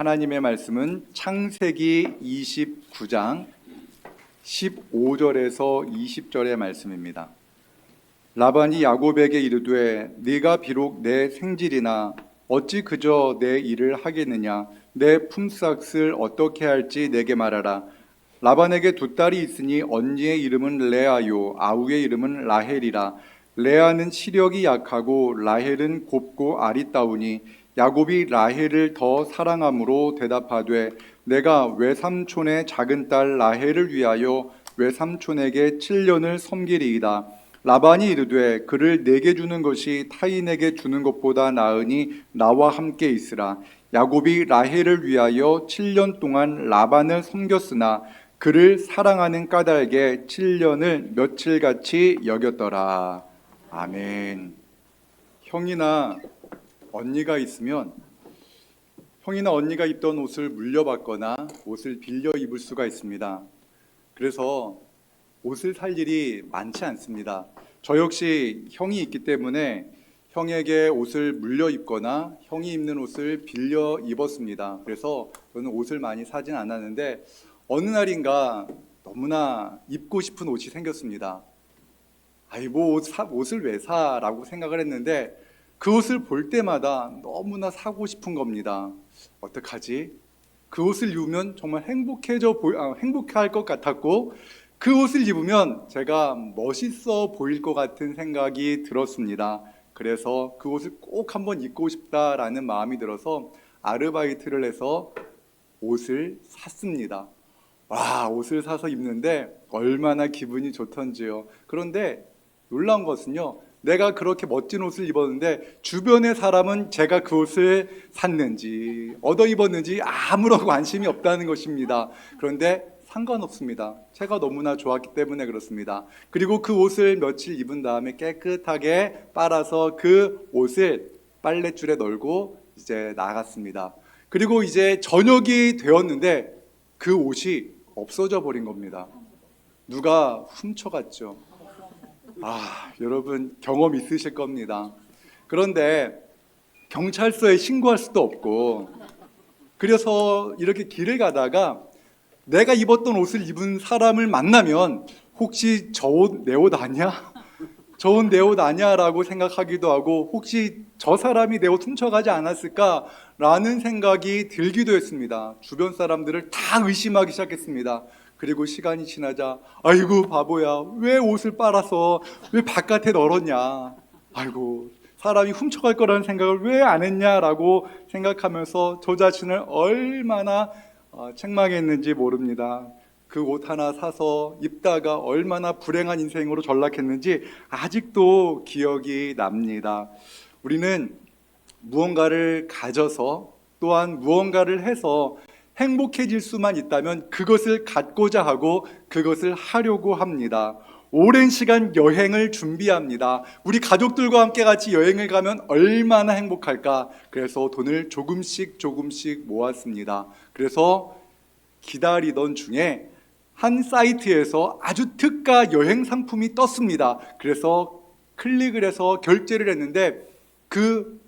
하나님의 말씀은 창세기 29장 15절에서 20절의 말씀입니다. 라반이 야곱에게 이르되 네가 비록 내 생질이나 어찌 그저 내 일을 하겠느냐. 내 품삯을 어떻게 할지 내게 말하라. 라반에게 두 딸이 있으니 언니의 이름은 레아요 아우의 이름은 라헬이라. 레아는 시력이 약하고 라헬은 곱고 아리따우니 야곱이 라헬을 더 사랑함으로 대답하되 내가 외삼촌의 작은 딸 라헬을 위하여 외삼촌에게 7년을 섬기리이다. 라반이 이르되 그를 내게 주는 것이 타인에게 주는 것보다 나으니 나와 함께 있으라. 야곱이 라헬을 위하여 7년 동안 라반을 섬겼으나 그를 사랑하는 까닭에 7년을 며칠같이 여겼더라. 아멘. 형이나 언니가 있으면 형이나 언니가 입던 옷을 물려받거나 옷을 빌려 입을 수가 있습니다. 그래서 옷을 살 일이 많지 않습니다. 저 역시 형이 있기 때문에 형에게 옷을 물려 입거나 형이 입는 옷을 빌려 입었습니다. 그래서 저는 옷을 많이 사진 않았는데 어느 날인가 너무나 입고 싶은 옷이 생겼습니다. 뭐 옷을 왜 사? 라고 생각을 했는데 그 옷을 볼 때마다 너무나 사고 싶은 겁니다. 어떡하지? 그 옷을 입으면 정말 행복할 것 같았고 그 옷을 입으면 제가 멋있어 보일 것 같은 생각이 들었습니다. 그래서 그 옷을 꼭 한번 입고 싶다라는 마음이 들어서 아르바이트를 해서 옷을 샀습니다. 옷을 사서 입는데 얼마나 기분이 좋던지요. 그런데 놀라운 것은요, 내가 그렇게 멋진 옷을 입었는데 주변의 사람은 제가 그 옷을 샀는지 얻어 입었는지 아무런 관심이 없다는 것입니다. 그런데 상관없습니다. 제가 너무나 좋았기 때문에 그렇습니다. 그리고 그 옷을 며칠 입은 다음에 깨끗하게 빨아서 그 옷을 빨랫줄에 널고 이제 나갔습니다. 그리고 이제 저녁이 되었는데 그 옷이 없어져 버린 겁니다. 누가 훔쳐갔죠. 여러분 경험 있으실 겁니다. 그런데 경찰서에 신고할 수도 없고 그래서 이렇게 길을 가다가 내가 입었던 옷을 입은 사람을 만나면 혹시 저 옷 내 옷 아니야? 저 옷 내 옷 아니야? 라고 생각하기도 하고 혹시 저 사람이 내 옷 훔쳐가지 않았을까? 라는 생각이 들기도 했습니다. 주변 사람들을 다 의심하기 시작했습니다. 그리고 시간이 지나자 아이고 바보야, 왜 옷을 빨아서 왜 바깥에 널었냐, 아이고 사람이 훔쳐갈 거라는 생각을 왜 안 했냐라고 생각하면서 저 자신을 얼마나 책망했는지 모릅니다. 그 옷 하나 사서 입다가 얼마나 불행한 인생으로 전락했는지 아직도 기억이 납니다. 우리는 무언가를 가져서 또한 무언가를 해서 행복해질 수만 있다면 그것을 갖고자 하고 그것을 하려고 합니다. 오랜 시간 여행을 준비합니다. 우리 가족들과 함께 같이 여행을 가면 얼마나 행복할까? 그래서 돈을 조금씩 모았습니다. 그래서 기다리던 중에 한 사이트에서 아주 특가 여행 상품이 떴습니다. 그래서 클릭을 해서 결제를 했는데 그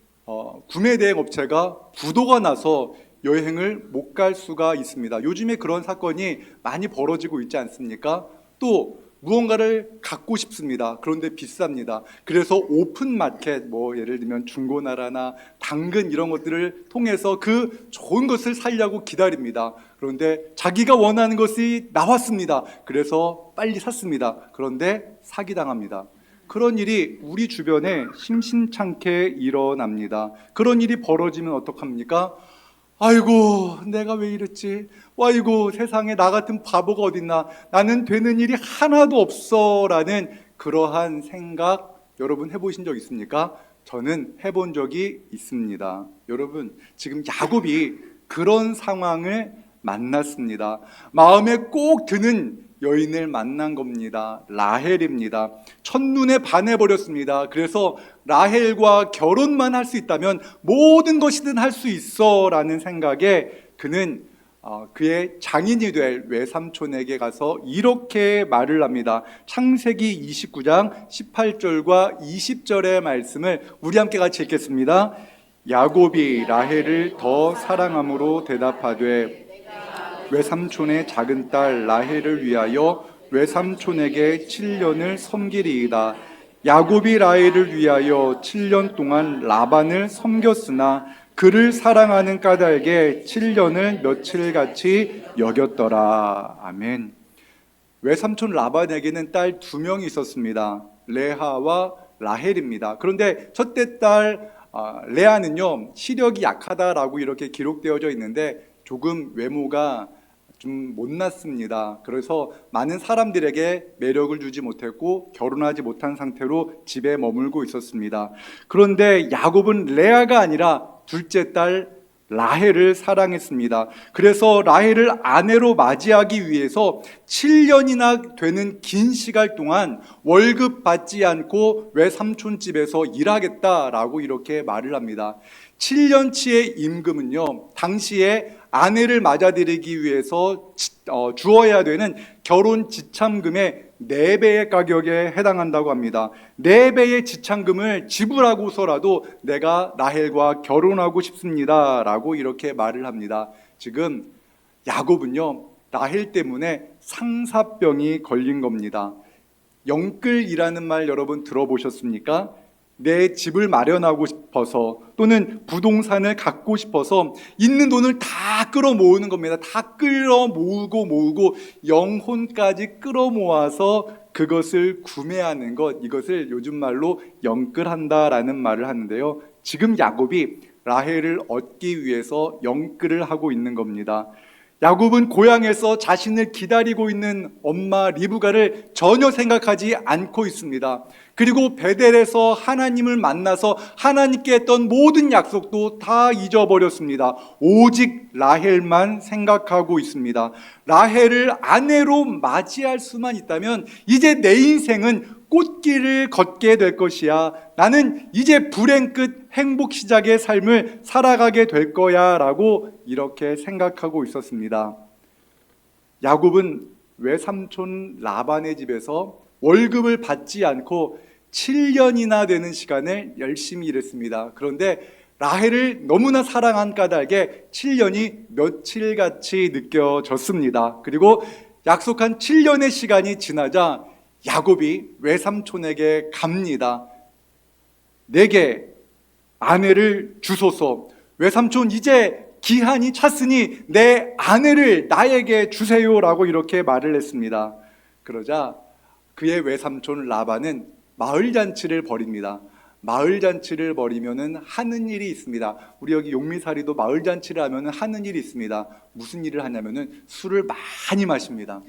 구매 대행 업체가 부도가 나서 여행을 못 갈 수가 있습니다. 요즘에 그런 사건이 많이 벌어지고 있지 않습니까? 또 무언가를 갖고 싶습니다. 그런데 비쌉니다. 그래서 오픈마켓, 예를 들면 중고나라나 당근 이런 것들을 통해서 그 좋은 것을 사려고 기다립니다. 그런데 자기가 원하는 것이 나왔습니다. 그래서 빨리 샀습니다. 그런데 사기당합니다. 그런 일이 우리 주변에 심심찮게 일어납니다. 그런 일이 벌어지면 어떡합니까? 아이고 내가 왜 이랬지? 아이고 세상에 나 같은 바보가 어딨나? 나는 되는 일이 하나도 없어 라는 그러한 생각 여러분 해보신 적 있습니까? 저는 해본 적이 있습니다. 여러분 지금 야곱이 그런 상황을 만났습니다. 마음에 꼭 드는 여인을 만난 겁니다. 라헬입니다. 첫눈에 반해버렸습니다. 그래서 라헬과 결혼만 할 수 있다면 모든 것이든 할 수 있어 라는 생각에 그는 그의 장인이 될 외삼촌에게 가서 이렇게 말을 합니다. 창세기 29장 18절과 20절의 말씀을 우리 함께 같이 읽겠습니다. 야곱이 라헬을 더 사랑함으로 대답하되 외삼촌의 작은 딸 라헬을 위하여 외삼촌에게 7년을 섬기리이다. 야곱이 라헬을 위하여 7년 동안 라반을 섬겼으나 그를 사랑하는 까닭에 7년을 며칠같이 여겼더라. 아멘. 외삼촌 라반에게는 딸 2명이 있었습니다. 레아와 라헬입니다. 그런데 첫째 딸 레아는요, 시력이 약하다라고 이렇게 기록되어져 있는데 조금 외모가 좀 못났습니다. 그래서 많은 사람들에게 매력을 주지 못했고 결혼하지 못한 상태로 집에 머물고 있었습니다. 그런데 야곱은 레아가 아니라 둘째 딸 라헬을 사랑했습니다. 그래서 라헬을 아내로 맞이하기 위해서 7년이나 되는 긴 시간 동안 월급 받지 않고 외삼촌 집에서 일하겠다라고 이렇게 말을 합니다. 7년치의 임금은요, 당시에 아내를 맞아들이기 위해서 주어야 되는 결혼 지참금의 4배의 가격에 해당한다고 합니다. 4배의 지참금을 지불하고서라도 내가 라헬과 결혼하고 싶습니다 라고 이렇게 말을 합니다. 지금 야곱은요, 라헬 때문에 상사병이 걸린 겁니다. 영끌이라는 말 여러분 들어보셨습니까? 내 집을 마련하고 싶어서 또는 부동산을 갖고 싶어서 있는 돈을 다 끌어모으는 겁니다. 다 끌어모으고 영혼까지 끌어모아서 그것을 구매하는 것, 이것을 요즘 말로 영끌한다라는 말을 하는데요. 지금 야곱이 라헬을 얻기 위해서 영끌을 하고 있는 겁니다. 야곱은 고향에서 자신을 기다리고 있는 엄마 리브가를 전혀 생각하지 않고 있습니다. 그리고 베델에서 하나님을 만나서 하나님께 했던 모든 약속도 다 잊어버렸습니다. 오직 라헬만 생각하고 있습니다. 라헬을 아내로 맞이할 수만 있다면 이제 내 인생은 꽃길을 걷게 될 것이야. 나는 이제 불행 끝 행복 시작의 삶을 살아가게 될 거야 라고 이렇게 생각하고 있었습니다. 야곱은 외삼촌 라반의 집에서 월급을 받지 않고 7년이나 되는 시간을 열심히 일했습니다. 그런데 라헬을 너무나 사랑한 까닭에 7년이 며칠같이 느껴졌습니다. 그리고 약속한 7년의 시간이 지나자 야곱이 외삼촌에게 갑니다. 내게 아내를 주소서. 외삼촌 이제 기한이 찼으니 내 아내를 나에게 주세요라고 이렇게 말을 했습니다. 그러자 그의 외삼촌 라반은 마을잔치를 벌입니다. 마을잔치를 벌이면은 하는 일이 있습니다. 우리 여기 용미사리도 마을잔치를 하면은 하는 일이 있습니다. 무슨 일을 하냐면은 술을 많이 마십니다.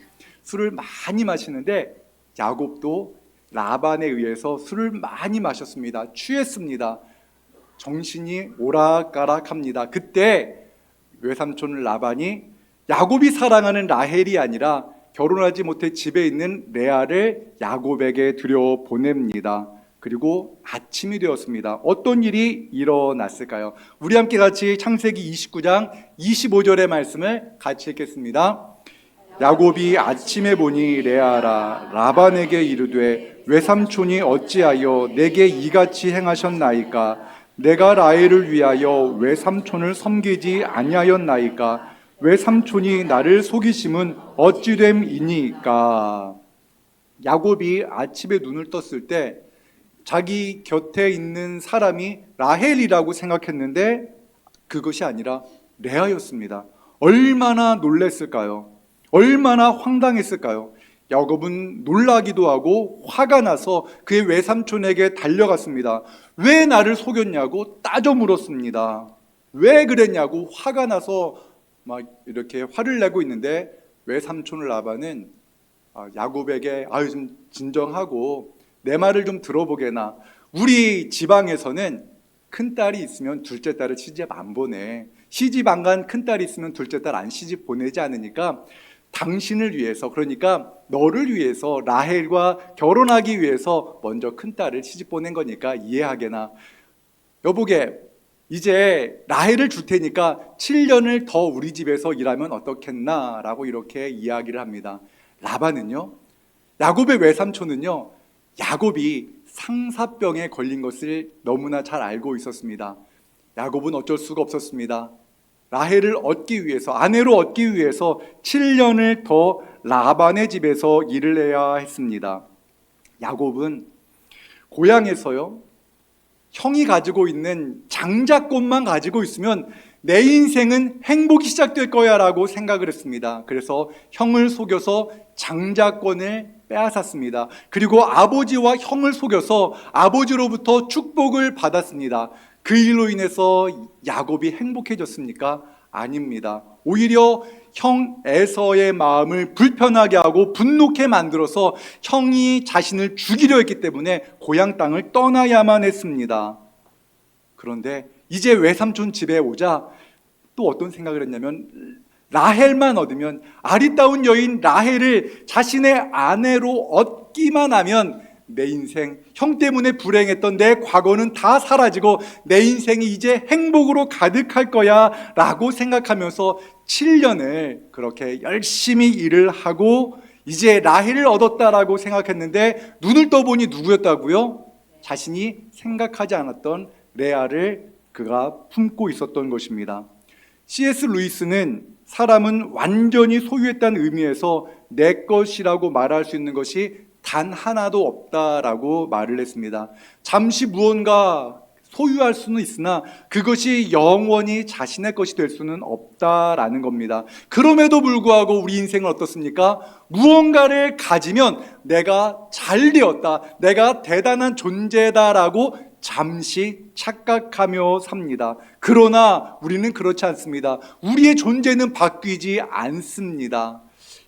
술을 많이 마시는데 야곱도 라반에 의해서 술을 많이 마셨습니다. 취했습니다. 정신이 오락가락합니다. 그때 외삼촌 라반이 야곱이 사랑하는 라헬이 아니라 결혼하지 못해 집에 있는 레아를 야곱에게 들여보냅니다. 그리고 아침이 되었습니다. 어떤 일이 일어났을까요? 우리 함께 같이 창세기 29장 25절의 말씀을 같이 읽겠습니다. 야곱이 아침에 보니 레아라 라반에게 이르되 외삼촌이 어찌하여 내게 이같이 행하셨나이까? 내가 라헬을 위하여 외삼촌을 섬기지 아니하였나이까? 외삼촌이 나를 속이심은 어찌됨이니까? 야곱이 아침에 눈을 떴을 때 자기 곁에 있는 사람이 라헬이라고 생각했는데 그것이 아니라 레아였습니다. 얼마나 놀랐을까요? 얼마나 황당했을까요? 야곱은 놀라기도 하고 화가 나서 그의 외삼촌에게 달려갔습니다. 왜 나를 속였냐고 따져 물었습니다. 왜 그랬냐고 화가 나서 막 이렇게 화를 내고 있는데 외삼촌 라반은 야곱에게 좀 진정하고 내 말을 좀 들어보게나. 우리 지방에서는 큰딸이 있으면 둘째 딸을 시집 안 보내. 시집 안 간 큰딸이 있으면 둘째 딸 안 시집 보내지 않으니까 당신을 위해서, 그러니까 너를 위해서 라헬과 결혼하기 위해서 먼저 큰딸을 시집 보낸 거니까 이해하게나. 여보게 이제 라헬을 줄 테니까 7년을 더 우리 집에서 일하면 어떻겠나 라고 이렇게 이야기를 합니다. 라반은요, 야곱의 외삼촌은요, 야곱이 상사병에 걸린 것을 너무나 잘 알고 있었습니다. 야곱은 어쩔 수가 없었습니다. 라헬을 얻기 위해서, 아내로 얻기 위해서 7년을 더 라반의 집에서 일을 해야 했습니다. 야곱은 고향에서요, 형이 가지고 있는 장자권만 가지고 있으면 내 인생은 행복이 시작될 거야 라고 생각을 했습니다. 그래서 형을 속여서 장자권을 빼앗았습니다. 그리고 아버지와 형을 속여서 아버지로부터 축복을 받았습니다. 그 일로 인해서 야곱이 행복해졌습니까? 아닙니다. 오히려 형 에서의 마음을 불편하게 하고 분노케 만들어서 형이 자신을 죽이려 했기 때문에 고향 땅을 떠나야만 했습니다. 그런데 이제 외삼촌 집에 오자 또 어떤 생각을 했냐면, 라헬만 얻으면, 아리따운 여인 라헬을 자신의 아내로 얻기만 하면 내 인생, 형 때문에 불행했던 내 과거는 다 사라지고 내 인생이 이제 행복으로 가득할 거야 라고 생각하면서 7년을 그렇게 열심히 일을 하고 이제 라헬을 얻었다라고 생각했는데, 눈을 떠보니 누구였다고요? 자신이 생각하지 않았던 레아를 그가 품고 있었던 것입니다. C.S. 루이스는 사람은 완전히 소유했다는 의미에서 내 것이라고 말할 수 있는 것이 단 하나도 없다라고 말을 했습니다. 잠시 무언가 소유할 수는 있으나 그것이 영원히 자신의 것이 될 수는 없다라는 겁니다. 그럼에도 불구하고 우리 인생은 어떻습니까? 무언가를 가지면 내가 잘 되었다, 내가 대단한 존재다라고 잠시 착각하며 삽니다. 그러나 우리는 그렇지 않습니다. 우리의 존재는 바뀌지 않습니다.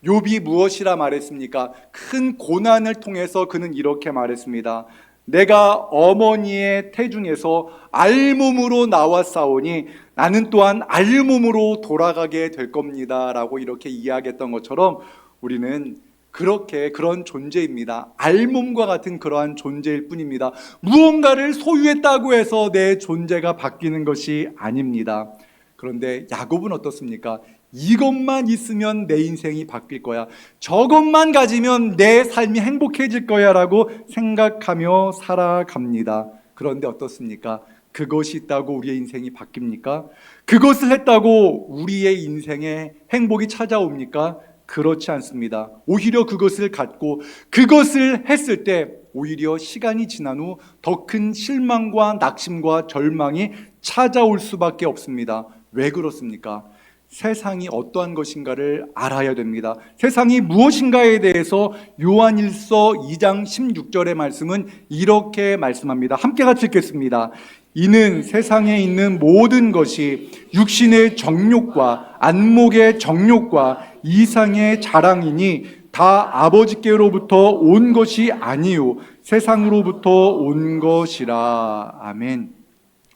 욥이 무엇이라 말했습니까? 큰 고난을 통해서 그는 이렇게 말했습니다. 내가 어머니의 태중에서 알몸으로 나왔사오니 나는 또한 알몸으로 돌아가게 될 겁니다 라고 이렇게 이야기했던 것처럼 우리는 그렇게 그런 존재입니다. 알몸과 같은 그러한 존재일 뿐입니다. 무언가를 소유했다고 해서 내 존재가 바뀌는 것이 아닙니다. 그런데 야곱은 어떻습니까? 이것만 있으면 내 인생이 바뀔 거야, 저것만 가지면 내 삶이 행복해질 거야 라고 생각하며 살아갑니다. 그런데 어떻습니까? 그것이 있다고 우리의 인생이 바뀝니까? 그것을 했다고 우리의 인생에 행복이 찾아옵니까? 그렇지 않습니다. 오히려 그것을 갖고 그것을 했을 때 오히려 시간이 지난 후 더 큰 실망과 낙심과 절망이 찾아올 수밖에 없습니다. 왜 그렇습니까? 세상이 어떠한 것인가를 알아야 됩니다. 세상이 무엇인가에 대해서 요한일서 2장 16절의 말씀은 이렇게 말씀합니다. 함께 같이 읽겠습니다. 이는 세상에 있는 모든 것이 육신의 정욕과 안목의 정욕과 이상의 자랑이니 다 아버지께로부터 온 것이 아니요 세상으로부터 온 것이라. 아멘.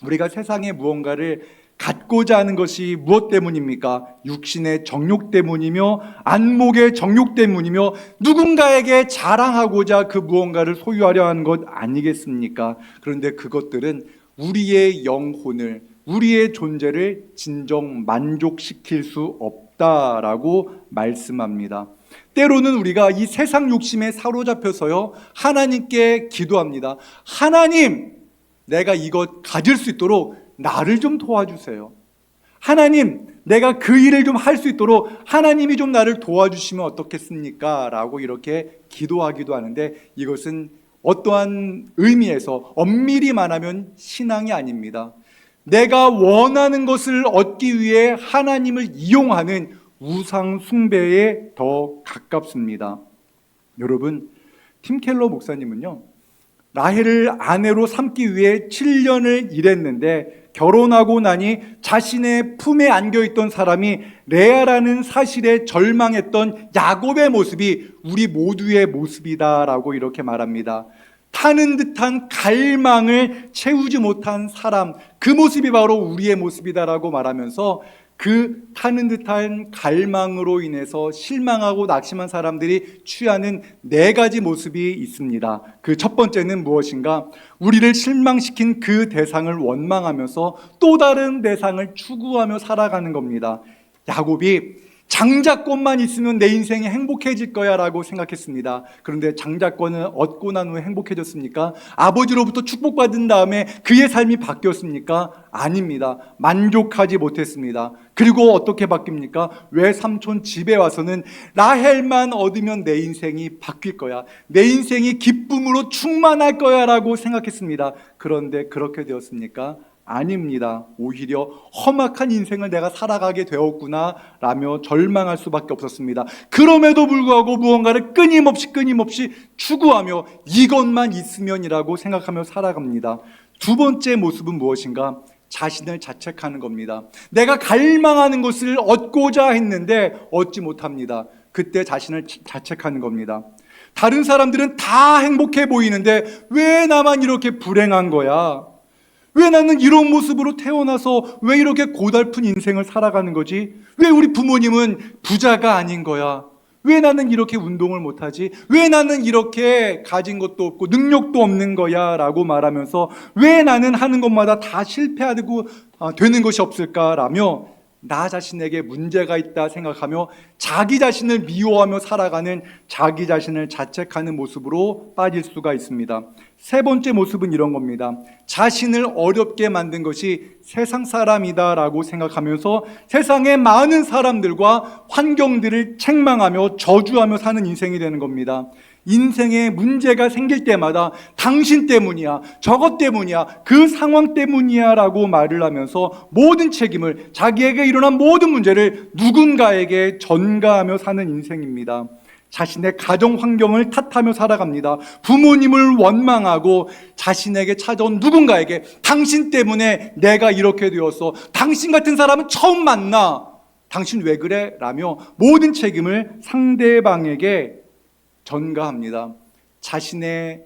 우리가 세상에 무언가를 갖고자 하는 것이 무엇 때문입니까? 육신의 정욕 때문이며 안목의 정욕 때문이며 누군가에게 자랑하고자 그 무언가를 소유하려 하는 것 아니겠습니까? 그런데 그것들은 우리의 영혼을, 우리의 존재를 진정 만족시킬 수 없다라고 말씀합니다. 때로는 우리가 이 세상 욕심에 사로잡혀서요, 하나님께 기도합니다. 하나님, 내가 이것 가질 수 있도록 나를 좀 도와주세요. 하나님, 내가 그 일을 좀 할 수 있도록 하나님이 좀 나를 도와주시면 어떻겠습니까? 라고 이렇게 기도하기도 하는데, 이것은 어떠한 의미에서 엄밀히 말하면 신앙이 아닙니다. 내가 원하는 것을 얻기 위해 하나님을 이용하는 우상 숭배에 더 가깝습니다. 여러분, 팀 켈러 목사님은요, 라헬을 아내로 삼기 위해 7년을 일했는데 결혼하고 나니 자신의 품에 안겨있던 사람이 레아라는 사실에 절망했던 야곱의 모습이 우리 모두의 모습이다라고 이렇게 말합니다. 타는 듯한 갈망을 채우지 못한 사람, 그 모습이 바로 우리의 모습이다라고 말하면서 그 타는 듯한 갈망으로 인해서 실망하고 낙심한 사람들이 취하는 4가지 모습이 있습니다. 그 첫 번째는 무엇인가? 우리를 실망시킨 그 대상을 원망하면서 또 다른 대상을 추구하며 살아가는 겁니다. 야곱이 장자권만 있으면 내 인생이 행복해질 거야 라고 생각했습니다. 그런데 장자권을 얻고 난 후에 행복해졌습니까? 아버지로부터 축복받은 다음에 그의 삶이 바뀌었습니까? 아닙니다. 만족하지 못했습니다. 그리고 어떻게 바뀝니까? 외삼촌 집에 와서는 라헬만 얻으면 내 인생이 바뀔 거야, 내 인생이 기쁨으로 충만할 거야 라고 생각했습니다. 그런데 그렇게 되었습니까? 아닙니다. 오히려 험악한 인생을 내가 살아가게 되었구나 라며 절망할 수밖에 없었습니다. 그럼에도 불구하고 무언가를 끊임없이 추구하며 이것만 있으면이라고 생각하며 살아갑니다. 두 번째 모습은 무엇인가? 자신을 자책하는 겁니다. 내가 갈망하는 것을 얻고자 했는데 얻지 못합니다. 그때 자신을 자책하는 겁니다. 다른 사람들은 다 행복해 보이는데 왜 나만 이렇게 불행한 거야? 왜 나는 이런 모습으로 태어나서 왜 이렇게 고달픈 인생을 살아가는 거지? 왜 우리 부모님은 부자가 아닌 거야? 왜 나는 이렇게 운동을 못하지? 왜 나는 이렇게 가진 것도 없고 능력도 없는 거야? 라고 말하면서 왜 나는 하는 것마다 다 실패하고 되는 것이 없을까라며 나 자신에게 문제가 있다 생각하며 자기 자신을 미워하며 살아가는, 자기 자신을 자책하는 모습으로 빠질 수가 있습니다. 세 번째 모습은 이런 겁니다. 자신을 어렵게 만든 것이 세상 사람이다 라고 생각하면서 세상의 많은 사람들과 환경들을 책망하며 저주하며 사는 인생이 되는 겁니다. 인생에 문제가 생길 때마다 당신 때문이야, 저것 때문이야, 그 상황 때문이야 라고 말을 하면서 모든 책임을, 자기에게 일어난 모든 문제를 누군가에게 전가하며 사는 인생입니다. 자신의 가정 환경을 탓하며 살아갑니다. 부모님을 원망하고 자신에게 찾아온 누군가에게 당신 때문에 내가 이렇게 되었어, 당신 같은 사람은 처음 만나, 당신 왜 그래? 라며 모든 책임을 상대방에게 전가합니다. 자신의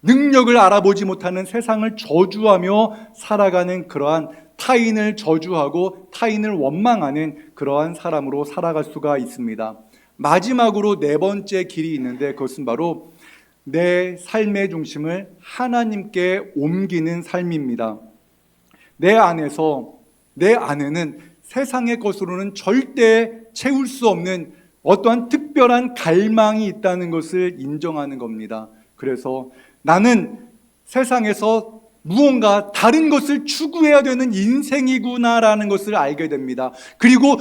능력을 알아보지 못하는 세상을 저주하며 살아가는 그러한, 타인을 저주하고 타인을 원망하는 그러한 사람으로 살아갈 수가 있습니다. 마지막으로 네 번째 길이 있는데 그것은 바로 내 삶의 중심을 하나님께 옮기는 삶입니다. 내 안에는 세상의 것으로는 절대 채울 수 없는 어떠한 특별한 갈망이 있다는 것을 인정하는 겁니다. 그래서 나는 세상에서 무언가 다른 것을 추구해야 되는 인생이구나라는 것을 알게 됩니다. 그리고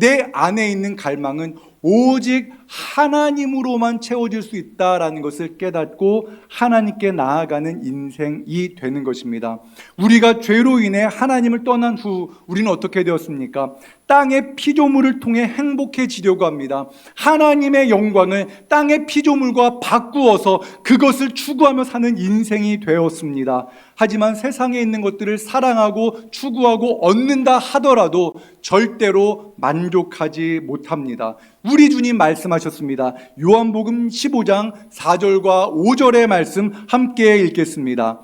내 안에 있는 갈망은 오직 하나님으로만 채워질 수 있다라는 것을 깨닫고 하나님께 나아가는 인생이 되는 것입니다. 우리가 죄로 인해 하나님을 떠난 후 우리는 어떻게 되었습니까? 땅의 피조물을 통해 행복해지려고 합니다. 하나님의 영광을 땅의 피조물과 바꾸어서 그것을 추구하며 사는 인생이 되었습니다. 하지만 세상에 있는 것들을 사랑하고 추구하고 얻는다 하더라도 절대로 만족하지 못합니다. 우리 주님 말씀하셨습니다. 요한복음 15장 4절과 5절의 말씀 함께 읽겠습니다.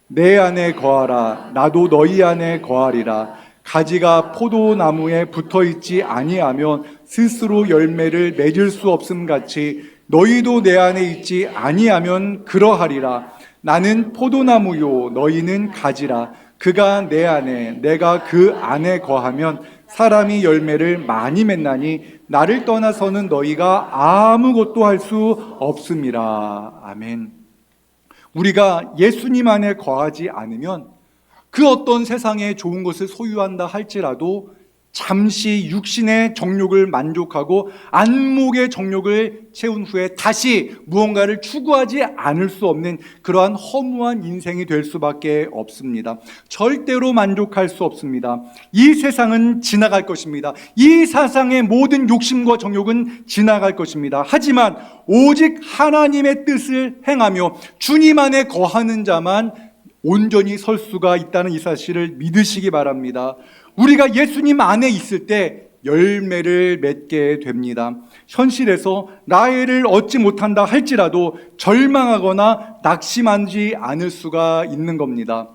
내 안에 거하라, 나도 너희 안에 거하리라. 가지가 포도나무에 붙어있지 아니하면 스스로 열매를 맺을 수 없음 같이 너희도 내 안에 있지 아니하면 그러하리라. 나는 포도나무요 너희는 가지라. 그가 내 안에 내가 그 안에 거하면 사람이 열매를 많이 맺나니 나를 떠나서는 너희가 아무것도 할 수 없음이라. 아멘. 우리가 예수님 안에 거하지 않으면 그 어떤 세상에 좋은 것을 소유한다 할지라도 잠시 육신의 정욕을 만족하고 안목의 정욕을 채운 후에 다시 무언가를 추구하지 않을 수 없는 그러한 허무한 인생이 될 수밖에 없습니다. 절대로 만족할 수 없습니다. 이 세상은 지나갈 것입니다. 이 세상의 모든 욕심과 정욕은 지나갈 것입니다. 하지만 오직 하나님의 뜻을 행하며 주님 안에 거하는 자만 온전히 설 수가 있다는 이 사실을 믿으시기 바랍니다. 우리가 예수님 안에 있을 때 열매를 맺게 됩니다. 현실에서 라헬을 얻지 못한다 할지라도 절망하거나 낙심하지 않을 수가 있는 겁니다.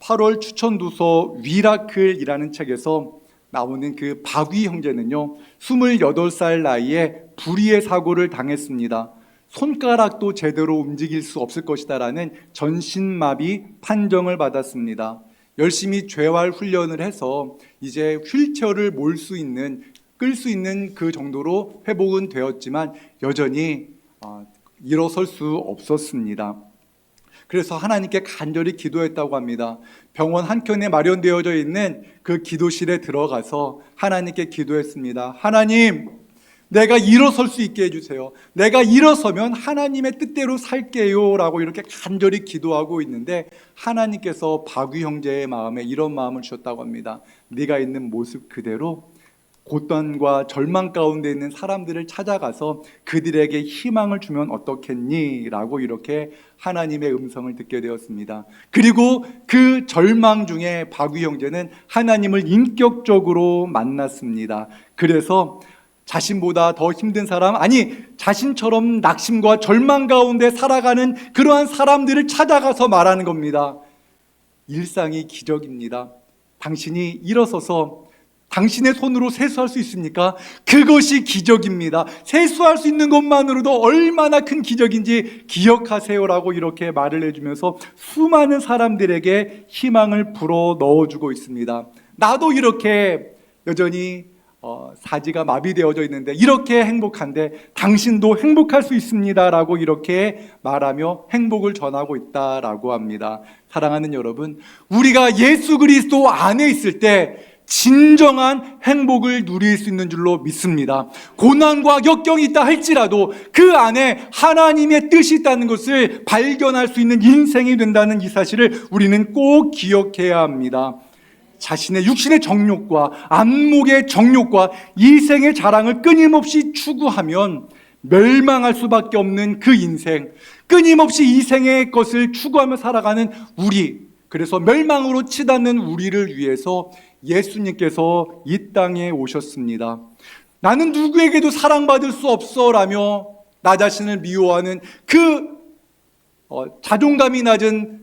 8월 추천도서 위라클이라는 책에서 나오는 그 바귀 형제는요, 28살 나이에 불의의 사고를 당했습니다. 손가락도 제대로 움직일 수 없을 것이다라는 전신마비 판정을 받았습니다. 열심히 재활 훈련을 해서 이제 휠체어를 몰 수 있는 끌 수 있는 그 정도로 회복은 되었지만 여전히 일어설 수 없었습니다. 그래서 하나님께 간절히 기도했다고 합니다. 병원 한켠에 마련되어져 있는 그 기도실에 들어가서 하나님께 기도했습니다. 하나님, 내가 일어설 수 있게 해주세요. 내가 일어서면 하나님의 뜻대로 살게요 라고 이렇게 간절히 기도하고 있는데 하나님께서 바귀 형제의 마음에 이런 마음을 주셨다고 합니다. 네가 있는 모습 그대로 고단과 절망 가운데 있는 사람들을 찾아가서 그들에게 희망을 주면 어떻겠니? 라고 이렇게 하나님의 음성을 듣게 되었습니다. 그리고 그 절망 중에 바귀 형제는 하나님을 인격적으로 만났습니다. 그래서 자신보다 더 힘든 사람, 아니 자신처럼 낙심과 절망 가운데 살아가는 그러한 사람들을 찾아가서 말하는 겁니다. 일상이 기적입니다. 당신이 일어서서 당신의 손으로 세수할 수 있습니까? 그것이 기적입니다. 세수할 수 있는 것만으로도 얼마나 큰 기적인지 기억하세요라고 이렇게 말을 해주면서 수많은 사람들에게 희망을 불어 넣어주고 있습니다. 나도 이렇게 여전히 사지가 마비되어져 있는데 이렇게 행복한데 당신도 행복할 수 있습니다라고 이렇게 말하며 행복을 전하고 있다라고 합니다. 사랑하는 여러분, 우리가 예수 그리스도 안에 있을 때 진정한 행복을 누릴 수 있는 줄로 믿습니다. 고난과 역경이 있다 할지라도 그 안에 하나님의 뜻이 있다는 것을 발견할 수 있는 인생이 된다는 이 사실을 우리는 꼭 기억해야 합니다. 자신의 육신의 정욕과 안목의 정욕과 이생의 자랑을 끊임없이 추구하면 멸망할 수밖에 없는 그 인생, 끊임없이 이생의 것을 추구하며 살아가는 우리, 그래서 멸망으로 치닫는 우리를 위해서 예수님께서 이 땅에 오셨습니다. 나는 누구에게도 사랑받을 수 없어라며 나 자신을 미워하는 그 자존감이 낮은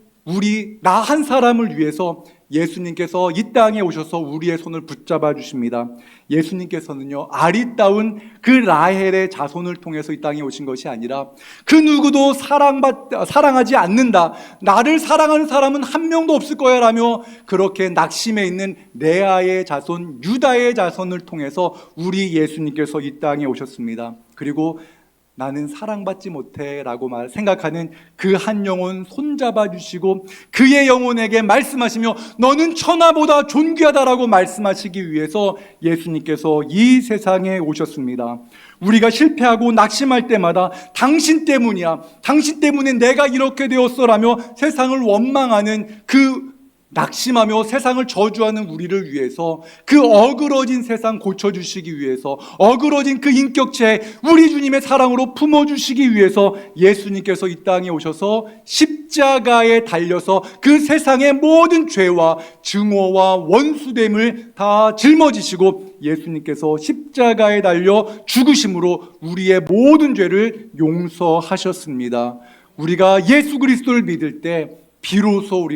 나 한 사람을 위해서 예수님께서 이 땅에 오셔서 우리의 손을 붙잡아 주십니다. 예수님께서는요, 아리따운 그 라헬의 자손을 통해서 이 땅에 오신 것이 아니라 그 누구도 사랑하지 않는다, 나를 사랑하는 사람은 한 명도 없을 거야 라며 그렇게 낙심해 있는 레아의 자손, 유다의 자손을 통해서 우리 예수님께서 이 땅에 오셨습니다. 그리고 나는 사랑받지 못해 라고 생각하는 그 한 영혼 손잡아 주시고 그의 영혼에게 말씀하시며 너는 천하보다 존귀하다라고 말씀하시기 위해서 예수님께서 이 세상에 오셨습니다. 우리가 실패하고 낙심할 때마다 당신 때문이야, 당신 때문에 내가 이렇게 되었어라며 세상을 원망하는 그 낙심하며 세상을 저주하는 우리를 위해서 그 어그러진 세상 고쳐주시기 위해서 어그러진 그 인격체 우리 주님의 사랑으로 품어주시기 위해서 예수님께서 이 땅에 오셔서 십자가에 달려서 그 세상의 모든 죄와 증오와 원수됨을 다 짊어지시고 예수님께서 십자가에 달려 죽으심으로 우리의 모든 죄를 용서하셨습니다. 우리가 예수 그리스도를 믿을 때 비로소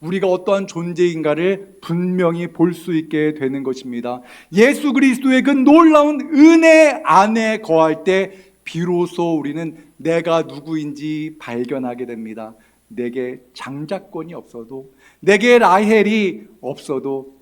우리가 어떠한 존재인가를 분명히 볼 수 있게 되는 것입니다. 예수 그리스도의 그 놀라운 은혜 안에 거할 때 비로소 우리는 내가 누구인지 발견하게 됩니다. 내게 장자권이 없어도, 내게 라헬이 없어도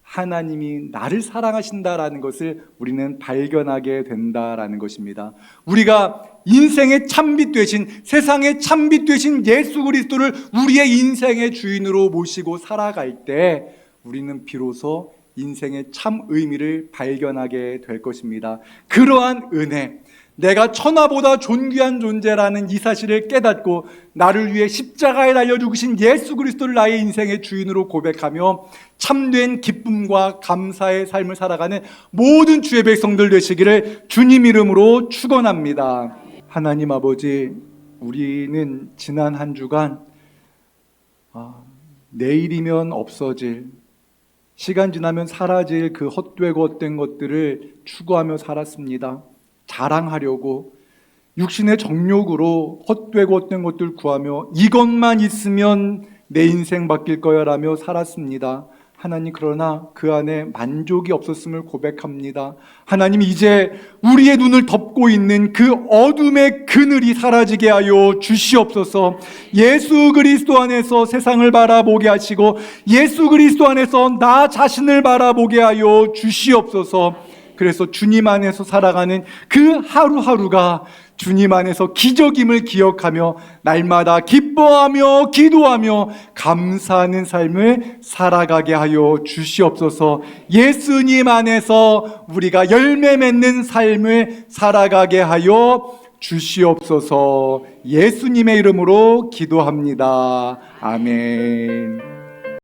하나님이 나를 사랑하신다라는 것을 우리는 발견하게 된다라는 것입니다. 우리가 인생의 참빛 되신, 세상의 참빛 되신 예수 그리스도를 우리의 인생의 주인으로 모시고 살아갈 때 우리는 비로소 인생의 참 의미를 발견하게 될 것입니다. 그러한 은혜, 내가 천하보다 존귀한 존재라는 이 사실을 깨닫고 나를 위해 십자가에 달려 죽으신 예수 그리스도를 나의 인생의 주인으로 고백하며 참된 기쁨과 감사의 삶을 살아가는 모든 주의 백성들 되시기를 주님 이름으로 축원합니다. 하나님 아버지, 우리는 지난 한 주간 내일이면 없어질, 시간 지나면 사라질 그 헛되고 헛된 것들을 추구하며 살았습니다. 자랑하려고 육신의 정욕으로 헛되고 헛된 것들 구하며 이것만 있으면 내 인생 바뀔 거야 라며 살았습니다. 하나님, 그러나 그 안에 만족이 없었음을 고백합니다. 하나님, 이제 우리의 눈을 덮고 있는 그 어둠의 그늘이 사라지게 하여 주시옵소서. 예수 그리스도 안에서 세상을 바라보게 하시고 예수 그리스도 안에서 나 자신을 바라보게 하여 주시옵소서. 그래서 주님 안에서 살아가는 그 하루하루가 주님 안에서 기적임을 기억하며 날마다 기뻐하며 기도하며 감사하는 삶을 살아가게 하여 주시옵소서. 예수님 안에서 우리가 열매 맺는 삶을 살아가게 하여 주시옵소서. 예수님의 이름으로 기도합니다. 아멘.